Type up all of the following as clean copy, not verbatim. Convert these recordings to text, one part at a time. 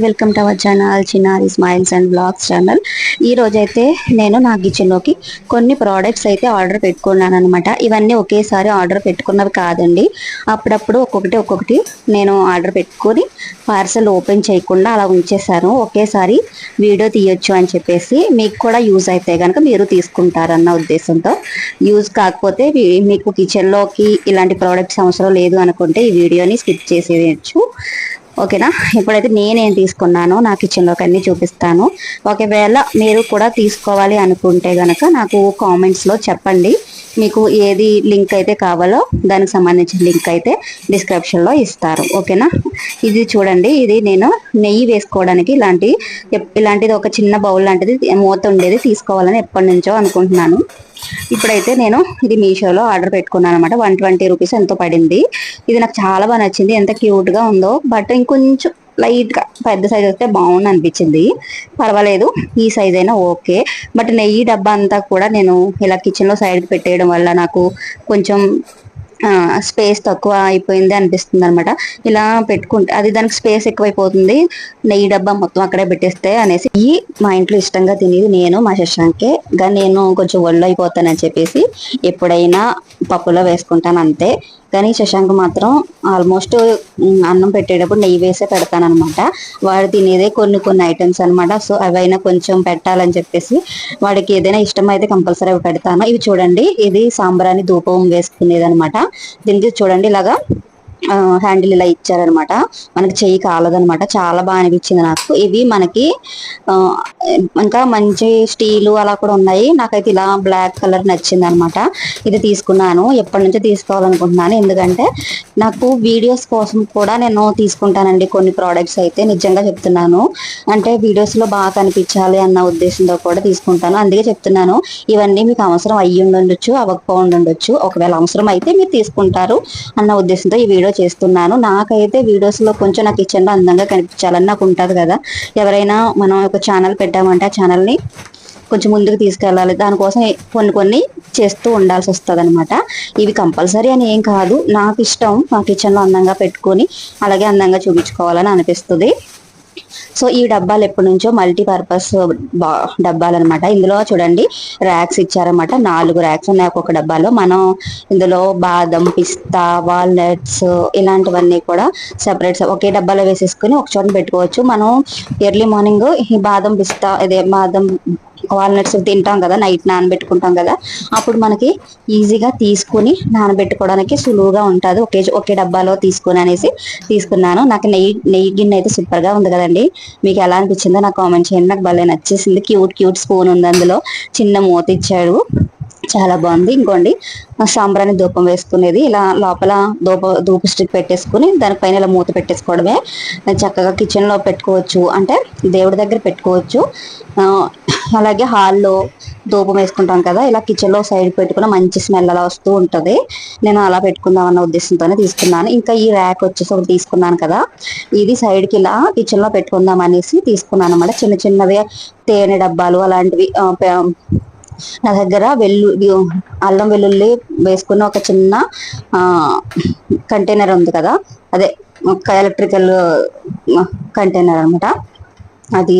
Welcome to our channel చిన్నారి smiles and blogs channel. ఈ రోజైతే నేను నా కిచెన్లోకి కొన్ని ప్రోడక్ట్స్ అయితే ఆర్డర్ పెట్టుకున్నాను అనమాట. ఇవన్నీ ఒకేసారి ఆర్డర్ పెట్టుకున్నవి కాదండి, అప్పుడప్పుడు ఒక్కొక్కటి నేను ఆర్డర్ పెట్టుకొని పార్సల్ ఓపెన్ చేయకుండా అలా ఉంచేసాను. ఒకేసారి వీడియో తీయొచ్చు అని చెప్పేసి, మీకు కూడా యూజ్ అయితే కనుక మీరు తీసుకుంటారన్న ఉద్దేశంతో. యూజ్ కాకపోతే మీకు కిచెన్లోకి ఇలాంటి ప్రోడక్ట్స్ అవసరం లేదు అనుకుంటే ఈ వీడియోని స్కిప్ చేసేయచ్చు. ఓకేనా? ఇప్పుడైతే నేనేం తీసుకున్నానో నా కిచెన్లోకి అన్ని చూపిస్తాను. ఒకవేళ మీరు కూడా తీసుకోవాలి అనుకుంటే కనుక నాకు కామెంట్స్లో చెప్పండి. మీకు ఏది లింక్ అయితే కావాలో దానికి సంబంధించిన లింక్ అయితే డిస్క్రిప్షన్లో ఇస్తారు. ఓకేనా? ఇది చూడండి, ఇది నేను నెయ్యి వేసుకోవడానికి ఇలాంటిది ఒక చిన్న బౌల్ లాంటిది మూత ఉండేది తీసుకోవాలని ఎప్పటి నుంచో అనుకుంటున్నాను. ఇప్పుడైతే నేను ఇది మీషోలో ఆర్డర్ పెట్టుకున్నాను అనమాట. 120 రూపీస్ ఎంతో పడింది. ఇది నాకు చాలా బాగా నచ్చింది, ఎంత క్యూట్గా ఉందో. బట్ ఇంకొంచెం లైట్గా పెద్ద సైజ్ వస్తే బాగుంది అనిపించింది. పర్వాలేదు, ఈ సైజ్ అయినా ఓకే. బట్ నెయ్యి డబ్బా అంతా కూడా నేను ఇలా కిచెన్లో సైడ్కి పెట్టేయడం వల్ల నాకు కొంచెం స్పేస్ తక్కువ అయిపోయింది అనిపిస్తుంది అనమాట. ఇలా పెట్టుకుంటే అది దానికి స్పేస్ ఎక్కువైపోతుంది, నెయ్యి డబ్బా మొత్తం అక్కడే పెట్టేస్తే అనేసి. మా ఇంట్లో ఇష్టంగా తినేది నేను మా శశాంకే. కానీ నేను కొంచెం ఒళ్ళు అయిపోతానని చెప్పేసి ఎప్పుడైనా పప్పులో వేసుకుంటాను అంతే. కానీ శశాంక్ మాత్రం ఆల్మోస్ట్ అన్నం పెట్టేటప్పుడు నెయ్యి వేసే పెడతాను అనమాట. వాడు తినేదే కొన్ని ఐటమ్స్ అనమాట. సో అవైనా కొంచెం పెట్టాలని చెప్పేసి వాడికి ఏదైనా ఇష్టం అయితే కంపల్సరీ అవి పెడతాను. ఇవి చూడండి, ఇది సాంబ్రాణి ధూపం వేసుకునేది అనమాట. దీనికి చూడండి ఇలాగా హ్యాండిల్ ఇలా ఇచ్చారనమాట. మనకి చెయ్యి కాలదనమాట. చాలా బాగా అనిపించింది నాకు. ఇవి మనకి ఇంకా మంచి స్టీలు అలా కూడా ఉన్నాయి. నాకైతే ఇలా బ్లాక్ కలర్ నచ్చింది అనమాట. ఇది తీసుకున్నాను. ఎప్పటి నుంచో తీసుకోవాలనుకుంటున్నాను, ఎందుకంటే నాకు వీడియోస్ కోసం కూడా నేను తీసుకుంటానండి కొన్ని ప్రోడక్ట్స్ అయితే. నిజంగా చెప్తున్నాను, అంటే వీడియోస్లో బాగా కనిపించాలి అన్న ఉద్దేశంతో కూడా తీసుకుంటాను. అందుకే చెప్తున్నాను, ఇవన్నీ మీకు అవసరం అయ్యి ఉండొచ్చు, అవ్వకపోండొచ్చు. ఒకవేళ అవసరం అయితే మీరు తీసుకుంటారు అన్న ఉద్దేశంతో ఈ వీడియో చేస్తున్నాను. నాకైతే వీడియోస్ లో కొంచెం నా కిచెన్ లో అందంగా కనిపించాలని నాకు ఉంటది కదా. ఎవరైనా మనం ఒక ఛానల్ పెట్టామంటే ఆ ఛానల్ ని కొంచెం ముందుకు తీసుకెళ్ళాలి, దానికోసం కొన్ని చేస్తూ ఉండాల్సి వస్తుంది అనమాట. ఇవి కంపల్సరీ అని ఏం కాదు, నాకు ఇష్టం నా కిచెన్ లో అందంగా పెట్టుకొని అలాగే అందంగా చూపించుకోవాలని అనిపిస్తుంది. సో ఈ డబ్బాలు ఎప్పటి నుంచో మల్టీపర్పస్ డబ్బాలు అనమాట. ఇందులో చూడండి ర్యాక్స్ ఇచ్చారనమాట. 4 ర్యాక్స్ ఉన్నాయి ఒక్కొక్క డబ్బాలో. మనం ఇందులో బాదం, పిస్తా, వాల్నట్స్ ఇలాంటివన్నీ కూడా సెపరేట్ ఒకే డబ్బాలో వేసేసుకుని ఒక చోట పెట్టుకోవచ్చు. మనం ఎర్లీ మార్నింగ్ ఈ బాదం, పిస్తా, బాదం, వాల్నట్స్ తింటాం కదా, నైట్ నానబెట్టుకుంటాం కదా, అప్పుడు మనకి ఈజీగా తీసుకుని నానబెట్టుకోవడానికి సులువుగా ఉంటుంది. ఒకే డబ్బాలో తీసుకుని అనేసి తీసుకున్నాను. నాకు నెయ్యి గిన్నె అయితే సూపర్ గా ఉంది కదండి. మీకు ఎలా అనిపించిందో నాకు కామెంట్ చేయండి. నాకు భలే నచ్చేసింది. క్యూట్ స్పూన్ ఉంది, అందులో చిన్న మూత ఇచ్చాడు, చాలా బాగుంది. ఇంకోండి సాంబ్రాణి ధూపం వేసుకునేది. ఇలా లోపల ధూప స్టిక్ పెట్టేసుకుని దానిపైన ఇలా మూత పెట్టేసుకోవడమే. చక్కగా కిచెన్ లో పెట్టుకోవచ్చు, అంటే దేవుడి దగ్గర పెట్టుకోవచ్చు. అలాగే హాల్లో ధూపం వేసుకుంటాం కదా, ఇలా కిచెన్ లో సైడ్ పెట్టుకున్న మంచి స్మెల్ అలా వస్తూ ఉంటది. నేను అలా పెట్టుకుందాం అన్న ఉద్దేశంతోనే తీసుకున్నాను. ఇంకా ఈ ర్యాక్ వచ్చేసి ఒకటి తీసుకున్నాను కదా, ఇది సైడ్ కి ఇలా కిచెన్ లో పెట్టుకుందాం అనేసి తీసుకున్నాను అన్నమాట. చిన్నవి తేనె డబ్బాలు అలాంటివి. నా దగ్గర అల్లం వెల్లుల్లి వేసుకున్న ఒక చిన్న కంటైనర్ ఉంది కదా, అదే ఎలక్ట్రికల్ కంటైనర్ అనమాట. అది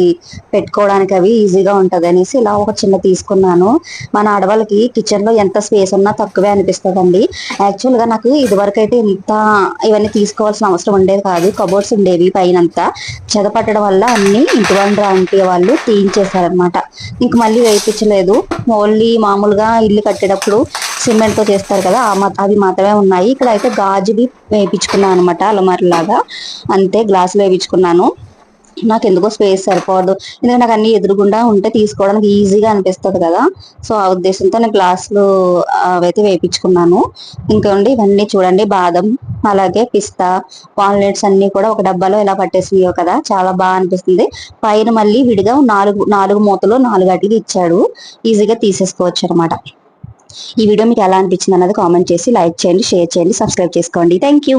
పెట్టుకోవడానికి అవి ఈజీగా ఉంటది అనేసి ఇలా ఒక చిన్న తీసుకున్నాను. మన ఆడవాళ్ళకి కిచెన్ లో ఎంత స్పేస్ ఉన్నా తక్కువే అనిపిస్తుందండి. యాక్చువల్ గా నాకు ఇదివరకు అయితే ఇవన్నీ తీసుకోవాల్సిన అవసరం ఉండేది కాదు. కబోర్డ్స్ ఉండేవి పైనంతా, చెదపట్టడం వల్ల అన్ని ఇంటి ఆంటీ వాళ్ళు తీయించేశారనమాట. ఇంక మళ్ళీ వేయించలేదు. ఓన్లీ మామూలుగా ఇల్లు కట్టేటప్పుడు సిమెంట్ తో చేస్తారు కదా, అవి మాత్రమే ఉన్నాయి. ఇక్కడ అయితే గాజువి వేయించుకున్నాను అనమాట, అలమారి లాగా. అంతే, గ్లాసులు వేయించుకున్నాను. నాకు ఎందుకో స్పేస్ సరిపోదు, ఎందుకంటే నాకు అన్ని ఎదురుగుండా ఉంటే తీసుకోవడానికి ఈజీగా అనిపిస్తుంది కదా. సో ఆ ఉద్దేశంతో నేను గ్లాసులు అవైతే వేయించుకున్నాను. ఇంకోండి ఇవన్నీ చూడండి, బాదం అలాగే పిస్తా, వాల్నట్స్ అన్ని కూడా ఒక డబ్బాలో ఇలా పట్టేసినాయో కదా, చాలా బాగా అనిపిస్తుంది. పైన మళ్ళీ విడిగా నాలుగు మూతలు 4 అట్లకి ఇచ్చాడు, ఈజీగా తీసేసుకోవచ్చు అనమాట. ఈ వీడియో మీకు ఎలా అనిపించింది అన్నది కామెంట్ చేసి లైక్ చేయండి, షేర్ చేయండి, సబ్స్క్రైబ్ చేసుకోండి. Thank you.